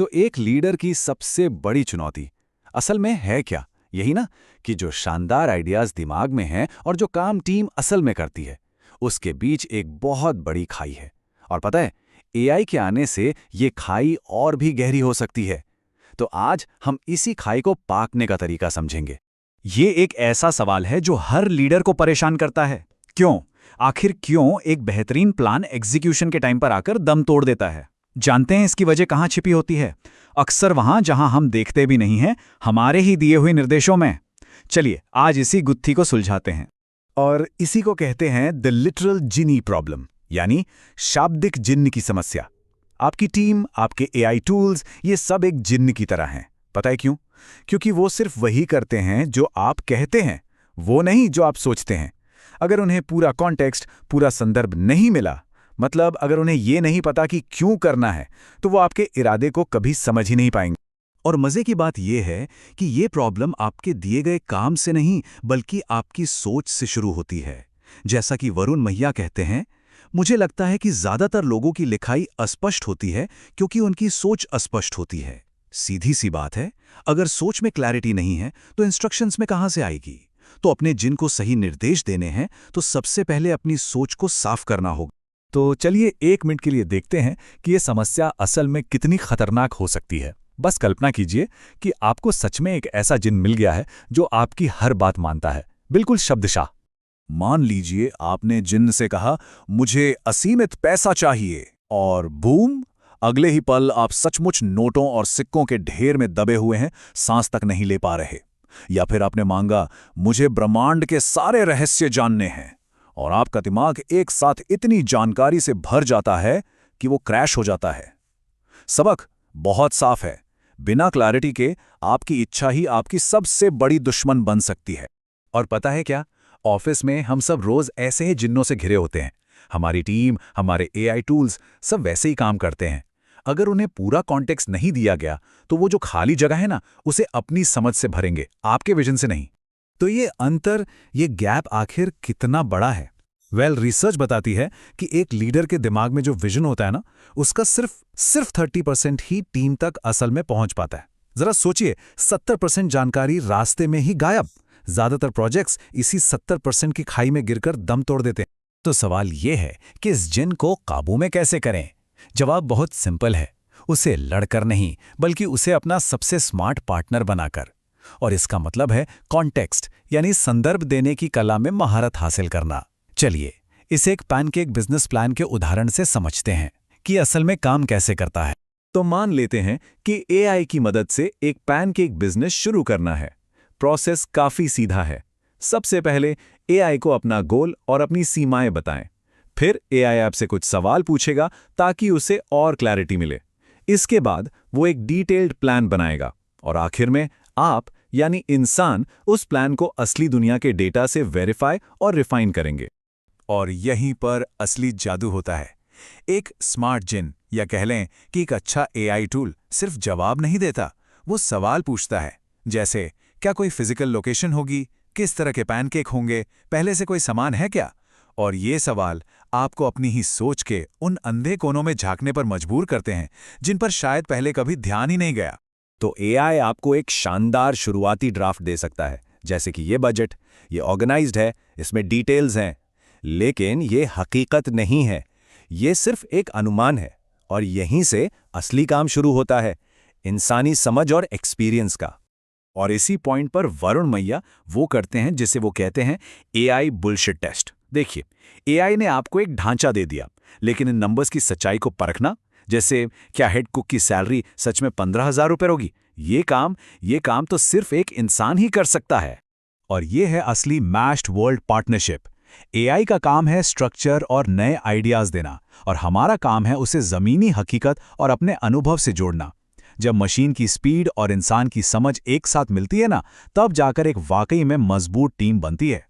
तो एक लीडर की सबसे बड़ी चुनौती असल में है क्या? यही ना, कि जो शानदार आइडियाज दिमाग में हैं और जो काम टीम असल में करती है, उसके बीच एक बहुत बड़ी खाई है। और पता है, एआई के आने से ये खाई और भी गहरी हो सकती है। तो आज हम इसी खाई को पाकने का तरीका समझेंगे। ये एक ऐसा सवाल है जो हर लीडर को परेशान करता है। क्यों? आखिर क्यों एक बेहतरीन प्लान एग्जीक्यूशन के टाइम पर आकर दम तोड़ देता है? जानते हैं इसकी वजह कहाँ छिपी होती है? अक्सर वहां जहां हम देखते भी नहीं हैं, हमारे ही दिए हुए निर्देशों में। चलिए आज इसी गुत्थी को सुलझाते हैं। और इसी को कहते हैं द लिटरल जिनी प्रॉब्लम, यानी शाब्दिक जिन्न की समस्या। आपकी टीम, आपके एआई टूल्स, ये सब एक जिन्न की तरह हैं। पता है क्यों? क्योंकि वो सिर्फ वही करते हैं जो आप कहते हैं, वो नहीं जो आप सोचते हैं। अगर उन्हें पूरा कॉन्टेक्स्ट, पूरा संदर्भ नहीं मिला, मतलब अगर उन्हें ये नहीं पता कि क्यों करना है, तो वो आपके इरादे को कभी समझ ही नहीं पाएंगे। और मजे की बात यह है कि ये प्रॉब्लम आपके दिए गए काम से नहीं, बल्कि आपकी सोच से शुरू होती है। जैसा कि वरुण मैया कहते हैं, मुझे लगता है कि ज्यादातर लोगों की लिखाई अस्पष्ट होती है क्योंकि उनकी सोच अस्पष्ट होती है। सीधी सी बात है, अगर सोच में क्लैरिटी नहीं है तो इंस्ट्रक्शंस में कहां से आएगी? तो अपने जिन को सही निर्देश देने हैं तो सबसे पहले अपनी सोच को साफ करना होगा। तो चलिए 1 मिनट के लिए देखते हैं कि ये समस्या असल में कितनी खतरनाक हो सकती है। बस कल्पना कीजिए कि आपको सच में एक ऐसा जिन मिल गया है जो आपकी हर बात मानता है, बिल्कुल शब्दशः। मान लीजिए आपने जिन्न से कहा, मुझे असीमित पैसा चाहिए, और बूम, अगले ही पल आप सचमुच नोटों और सिक्कों के ढेर में दबे हुए हैं, सांस तक नहीं ले पा रहे। या फिर आपने मांगा, मुझे ब्रह्मांड के सारे रहस्य जानने हैं, और आपका दिमाग एक साथ इतनी जानकारी से भर जाता है कि वो क्रैश हो जाता है। सबक बहुत साफ है, बिना क्लैरिटी के आपकी इच्छा ही आपकी सबसे बड़ी दुश्मन बन सकती है। और पता है क्या, ऑफिस में हम सब रोज ऐसे ही जिन्नों से घिरे होते हैं। हमारी टीम, हमारे एआई टूल्स सब वैसे ही काम करते हैं। अगर उन्हें पूरा कॉन्टेक्स्ट नहीं दिया गया तो वो जो खाली जगह है ना, उसे अपनी समझ से भरेंगे, आपके विजन से नहीं। तो ये अंतर, ये गैप आखिर कितना बड़ा है? रिसर्च बताती है कि एक लीडर के दिमाग में जो विजन होता है ना, उसका सिर्फ 30% ही टीम तक असल में पहुंच पाता है। जरा सोचिए, 70% जानकारी रास्ते में ही गायब। ज्यादातर प्रोजेक्ट्स इसी 70% की खाई में गिरकर दम तोड़ देते हैं। तो सवाल यह है कि इस जिन को काबू में कैसे करें? जवाब बहुत सिंपल है, उसे लड़कर नहीं, बल्कि उसे अपना सबसे स्मार्ट पार्टनर बनाकर। और इसका मतलब है कॉन्टेक्स्ट, यानी संदर्भ देने की कला में महारत हासिल करना। चलिए इसे एक पैनकेक बिजनेस प्लान के उदाहरण से समझते हैं कि असल में काम कैसे करता है। तो मान लेते हैं कि एआई की मदद से एक पैनकेक बिजनेस शुरू करना है। प्रोसेस काफी सीधा है। सबसे पहले एआई को अपना गोल और अपनी सीमाएं बताएं। फिर एआई आपसे कुछ सवाल पूछेगा ताकि उसे और क्लैरिटी मिले। इसके बाद वो एक डिटेल्ड प्लान बनाएगा, और आखिर में आप यानी इंसान उस प्लान को असली दुनिया के डेटा से वेरीफाई और रिफाइन करेंगे। और यहीं पर असली जादू होता है। एक स्मार्ट जिन, या कह लें कि एक अच्छा एआई टूल, सिर्फ जवाब नहीं देता, वो सवाल पूछता है। जैसे, क्या कोई फिजिकल लोकेशन होगी? किस तरह के पैनकेक होंगे? पहले से कोई सामान है क्या? और ये सवाल आपको अपनी ही सोच के उन अंधे कोनों में झांकने पर मजबूर करते हैं जिन पर शायद पहले कभी ध्यान ही नहीं गया। तो एआई आपको एक शानदार शुरुआती ड्राफ्ट दे सकता है, जैसे कि ये बजट, ये ऑर्गेनाइज्ड है, इसमें डिटेल्स हैं। लेकिन ये हकीकत नहीं है, ये सिर्फ एक अनुमान है। और यहीं से असली काम शुरू होता है, इंसानी समझ और एक्सपीरियंस का। और इसी पॉइंट पर वरुण मैया वो करते हैं जिसे वो कहते हैं एआई बुलशिट टेस्ट। देखिए, एआई ने आपको एक ढांचा दे दिया, लेकिन इन नंबर्स की सच्चाई को परखना, जैसे क्या हेड कुक की सैलरी सच में 15,000 रुपये होगी, ये काम तो सिर्फ एक इंसान ही कर सकता है। और ये है असली मैश्ड वर्ल्ड पार्टनरशिप। एआई का काम है स्ट्रक्चर और नए आइडियाज देना, और हमारा काम है उसे जमीनी हकीकत और अपने अनुभव से जोड़ना। जब मशीन की स्पीड और इंसान की समझ एक साथ मिलती है ना, तब जाकर एक वाकई में मजबूत टीम बनती है।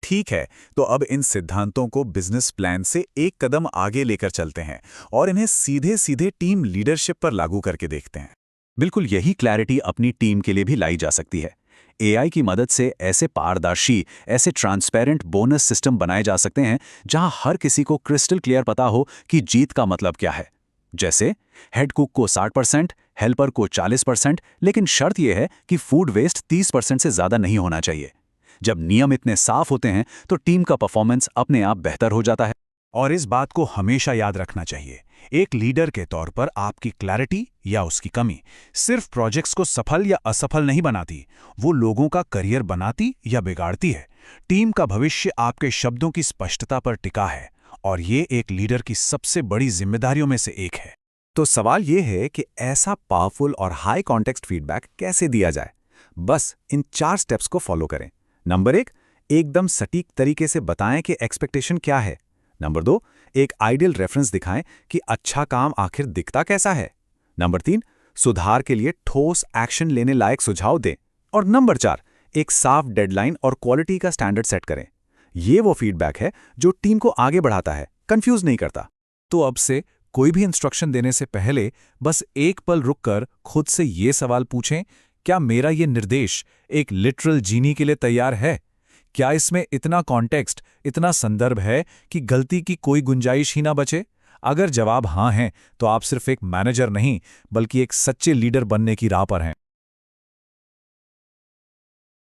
ठीक है, तो अब इन सिद्धांतों को बिजनेस प्लान से एक कदम आगे लेकर चलते हैं और इन्हें सीधे सीधे टीम लीडरशिप पर लागू करके देखते हैं। बिल्कुल यही क्लैरिटी अपनी टीम के लिए भी लाई जा सकती है। एआई की मदद से ऐसे पारदर्शी, ऐसे ट्रांसपेरेंट बोनस सिस्टम बनाए जा सकते हैं जहां हर किसी को क्रिस्टल क्लियर पता हो कि जीत का मतलब क्या है। जैसे हेड कुक को 60%, हेल्पर को 40%, लेकिन शर्त यह है कि फूड वेस्ट 30% से ज़्यादा नहीं होना चाहिए। जब नियम इतने साफ होते हैं तो टीम का परफॉर्मेंस अपने आप बेहतर हो जाता है। और इस बात को हमेशा याद रखना चाहिए, एक लीडर के तौर पर आपकी क्लैरिटी या उसकी कमी सिर्फ प्रोजेक्ट्स को सफल या असफल नहीं बनाती, वो लोगों का करियर बनाती या बिगाड़ती है। टीम का भविष्य आपके शब्दों की स्पष्टता पर टिका है, और ये एक लीडर की सबसे बड़ी जिम्मेदारियों में से एक है। तो सवाल ये है कि ऐसा पावरफुल और हाई कॉन्टेक्स्ट फीडबैक कैसे दिया जाए। बस इन 4 स्टेप्स को फॉलो करें। नंबर 1, एकदम सटीक तरीके से बताएं कि एक्सपेक्टेशन क्या है। नंबर 2, एक आइडियल रेफरेंस दिखाएं कि अच्छा काम आखिर दिखता कैसा है। नंबर 3, सुधार के लिए ठोस एक्शन लेने लायक सुझाव दें। और नंबर 4, एक साफ डेडलाइन और क्वालिटी का स्टैंडर्ड सेट करें। ये वो फीडबैक है जो टीम को आगे बढ़ाता है, कंफ्यूज नहीं करता। तो अब से कोई भी इंस्ट्रक्शन देने से पहले बस एक पल रुककर खुद से ये सवाल पूछें, क्या मेरा ये निर्देश एक लिटरल जीनी के लिए तैयार है? क्या इसमें इतना कॉन्टेक्स्ट, इतना संदर्भ है कि गलती की कोई गुंजाइश ही ना बचे? अगर जवाब हाँ है, तो आप सिर्फ एक मैनेजर नहीं, बल्कि एक सच्चे लीडर बनने की राह पर हैं।